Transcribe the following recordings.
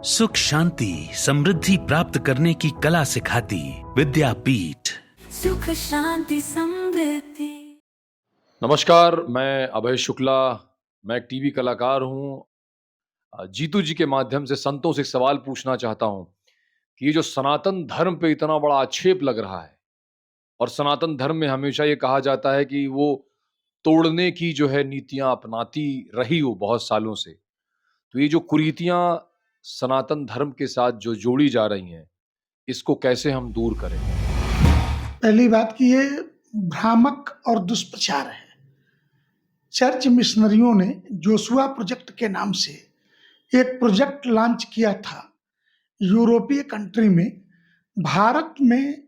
सुख शांति समृद्धि प्राप्त करने की कला सिखाती विद्यापीठ। सुख शांति समृद्धि। नमस्कार, मैं अभय शुक्ला। मैं एक टीवी कलाकार हूँ। जीतू जी के माध्यम से संतों से एक सवाल पूछना चाहता हूँ कि ये जो सनातन धर्म पे इतना बड़ा आक्षेप लग रहा है, और सनातन धर्म में हमेशा ये कहा जाता है कि वो तोड़ने की जो है नीतियां अपनाती रही हो बहुत सालों से, तो ये जो कुरीतियां सनातन धर्म के साथ जो जोड़ी जा रही हैं, इसको कैसे हम दूर करें? पहली बात कि ये भ्रामक और दुष्प्रचार है। चर्च मिशनरियों ने जोशुआ प्रोजेक्ट के नाम से एक प्रोजेक्ट लॉन्च किया था यूरोपीय कंट्री में, भारत में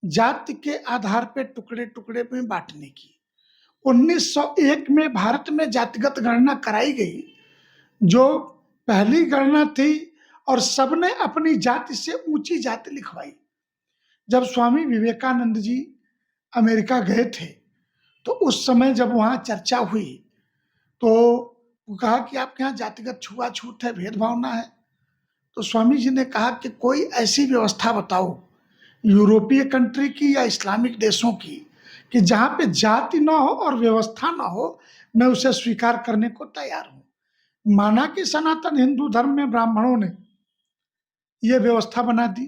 जाति के आधार पर टुकड़े टुकड़े में बांटने की। 1901 में भारत में जातिगत गणना कराई गई, जो पहली गणना थी, और सबने अपनी जाति से ऊंची जाति लिखवाई। जब स्वामी विवेकानंद जी अमेरिका गए थे तो उस समय जब वहाँ चर्चा हुई तो वो कहा कि आपके यहाँ जातिगत छुआछूत है, भेदभाव ना है। तो स्वामी जी ने कहा कि कोई ऐसी व्यवस्था बताओ यूरोपीय कंट्री की या इस्लामिक देशों की कि जहाँ पे जाति ना हो और व्यवस्था ना हो, मैं उसे स्वीकार करने को तैयार हूँ। माना कि सनातन हिंदू धर्म में ब्राह्मणों ने ये व्यवस्था बना दी,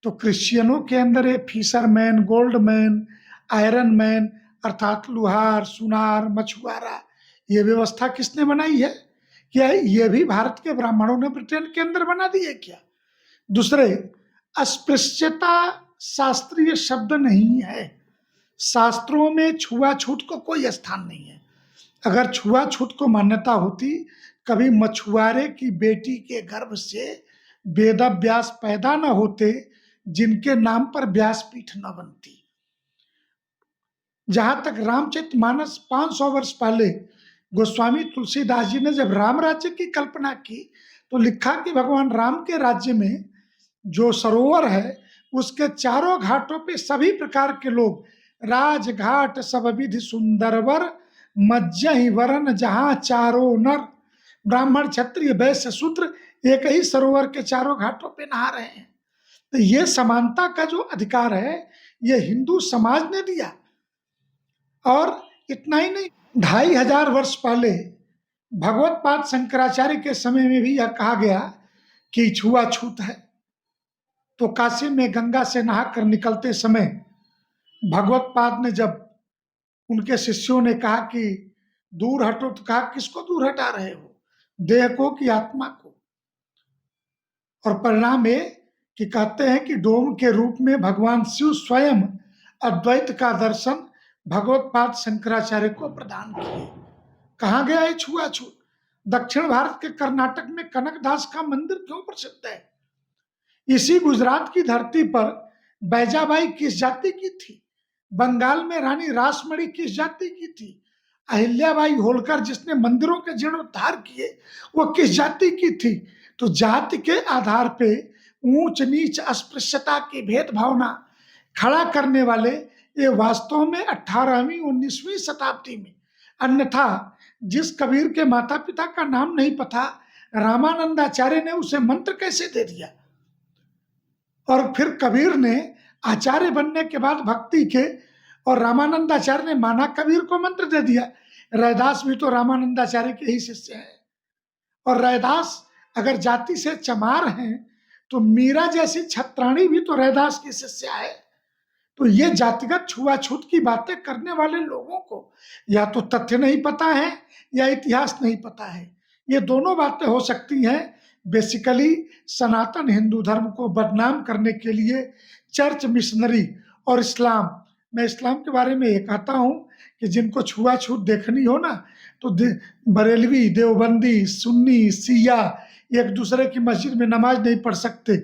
तो क्रिश्चियनों के अंदर ये फिशरमैन, गोल्डमैन, आयरन मैन अर्थात लुहार, सुनार, मछुआरा, ये व्यवस्था किसने बनाई है? क्या ये भी भारत के ब्राह्मणों ने ब्रिटेन के अंदर बना दी है क्या? दूसरे, अस्पृश्यता शास्त्रीय शब्द नहीं है। शास्त्रों में छुआछूत को कोई स्थान नहीं है। अगर छुआछूत को मान्यता होती, कभी मछुआरे की बेटी के गर्भ से वेदव्यास पैदा न होते, जिनके नाम पर व्यासपीठ न बनती। जहां तक रामचरितमानस 500 वर्ष पहले गोस्वामी तुलसीदास जी ने जब राम राज्य की कल्पना की तो लिखा कि भगवान राम के राज्य में जो सरोवर है उसके चारों घाटों पे सभी प्रकार के लोग, राजघाट सब विधि सुंदरवर, मज्जहि वरन जहां चारों नर, ब्राह्मण क्षत्रिय वैश्य शूद्र एक ही सरोवर के चारों घाटों पे नहा रहे हैं। तो ये समानता का जो अधिकार है ये हिंदू समाज ने दिया। और इतना ही नहीं, 2500 वर्ष पहले भगवत्पाद शंकराचार्य के समय में भी यह कहा गया कि छुआछूत है। तो काशी में गंगा से नहाकर निकलते समय भगवत्पाद ने जब उनके शिष्यों ने कहा कि दूर हटो, तो कहा किसको दूर हटा रहे हो, देह को कि आत्मा को? और परिणाम ये कि कहते हैं कि डोम के रूप में भगवान शिव स्वयं अद्वैत का दर्शन भगवत्पाद शंकराचार्य को प्रदान किए। कहाँ गया है छुआछूत? दक्षिण भारत के कर्नाटक में कनकदास का मंदिर क्यों प्रसिद्ध है? इसी गुजरात की धरती पर बैजाबाई किस जाति की थी? बंगाल में रानी रासमणी किस जाति की थी? अहिल्याबाई होलकर जिसने मंदिरों के जीर्णोद्धार किए, वो किस जाति की थी? तो जाति के आधार पे ऊंच नीच अस्पृश्यता की भेदभावना खड़ा करने वाले ये वास्तव में 18वीं 19वीं शताब्दी में, अन्यथा जिस कबीर के माता पिता का नाम नहीं पता, रामानंदाचार्य ने उसे मंत्र कैसे दे दिया? और फिर कबीर ने आचार्य बनने के बाद भक्ति के, और रामानंदाचार्य ने माना कबीर को मंत्र दे दिया। रैदास भी तो रामानंदाचार्य के ही शिष्य है। और रैदास अगर जाति से चमार हैं तो मीरा जैसी छत्राणी भी तो रैदास की शिष्य है। तो ये जातिगत छुआछूत की बातें करने वाले लोगों को या तो तथ्य नहीं पता है या इतिहास नहीं पता है। ये दोनों बातें हो सकती हैं। बेसिकली सनातन हिंदू धर्म को बदनाम करने के लिए चर्च मिशनरी और इस्लाम, मैं इस्लाम के बारे में ये कहता हूँ कि जिनको छुआछूत देखनी हो ना, तो बरेलवी, देवबंदी, सुन्नी, सिया एक दूसरे की मस्जिद में नमाज नहीं पढ़ सकते।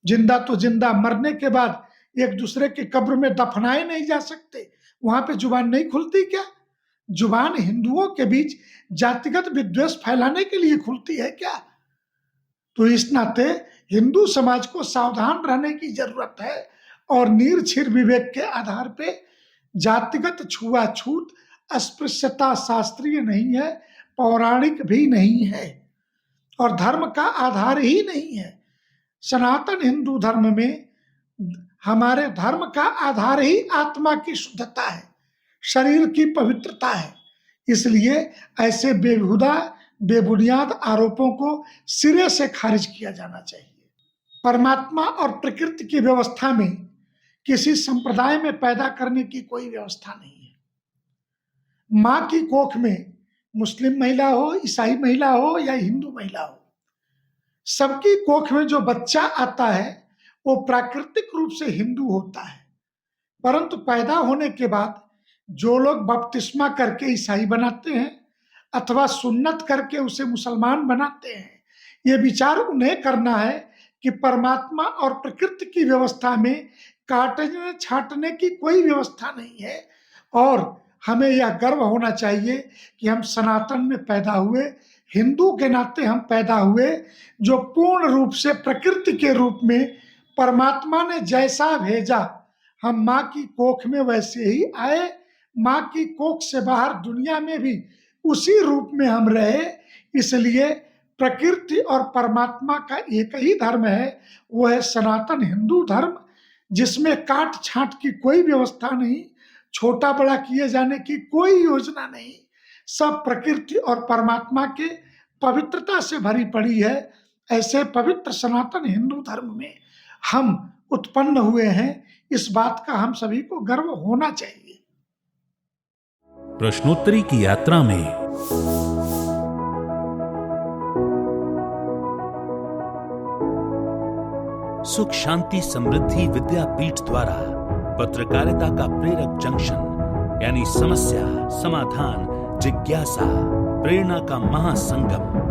जिंदा तो जिंदा, मरने के बाद एक दूसरे की कब्र में दफनाए नहीं जा सकते। वहां पे जुबान नहीं खुलती क्या? जुबान हिंदुओं के बीच जातिगत विद्वेष फैलाने के लिए खुलती है क्या? तो इस नाते हिंदू समाज को सावधान रहने की जरूरत है और निर्छिर विवेक के आधार पे जातिगत छुआछूत, अस्पृश्यता शास्त्रीय नहीं है, पौराणिक भी नहीं है। और धर्म का आधार ही नहीं है। सनातन हिंदू धर्म में हमारे धर्म का आधार ही आत्मा की शुद्धता है, शरीर की पवित्रता है। इसलिए ऐसे बेहुदा बेबुनियाद आरोपों को सिरे से खारिज किया जाना चाहिए। परमात्मा और प्रकृति की व्यवस्था में किसी संप्रदाय में पैदा करने की कोई व्यवस्था नहीं है। मां की कोख में मुस्लिम महिला हो, ईसाई महिला हो या हिंदू महिला हो, सबकी कोख में जो बच्चा आता है वो प्राकृतिक रूप से हिंदू होता है, परंतु पैदा होने के बाद जो लोग बपतिस्मा करके ईसाई बनाते हैं अथवा सुन्नत करके उसे मुसलमान बनाते हैं, ये विचार उन्हें करना है कि परमात्मा और प्रकृति की व्यवस्था में काटने छाटने की कोई व्यवस्था नहीं है। और हमें यह गर्व होना चाहिए कि हम सनातन में पैदा हुए, हिंदू के नाते हम पैदा हुए, जो पूर्ण रूप से प्रकृति के रूप में परमात्मा ने जैसा भेजा हम माँ की कोख में वैसे ही आए, माँ की कोख से बाहर दुनिया में भी उसी रूप में हम रहे। इसलिए प्रकृति और परमात्मा का एक ही धर्म है, वो है सनातन हिंदू धर्म, जिसमें काट छांट की कोई व्यवस्था नहीं, छोटा बड़ा किए जाने की कोई योजना नहीं, सब प्रकृति और परमात्मा के पवित्रता से भरी पड़ी है। ऐसे पवित्र सनातन हिंदू धर्म में हम उत्पन्न हुए हैं, इस बात का हम सभी को गर्व होना चाहिए। प्रश्नोत्तरी की यात्रा में सुख शांति समृद्धि विद्यापीठ द्वारा पत्रकारिता का प्रेरक जंक्शन यानी समस्या समाधान जिज्ञासा प्रेरणा का महासंगम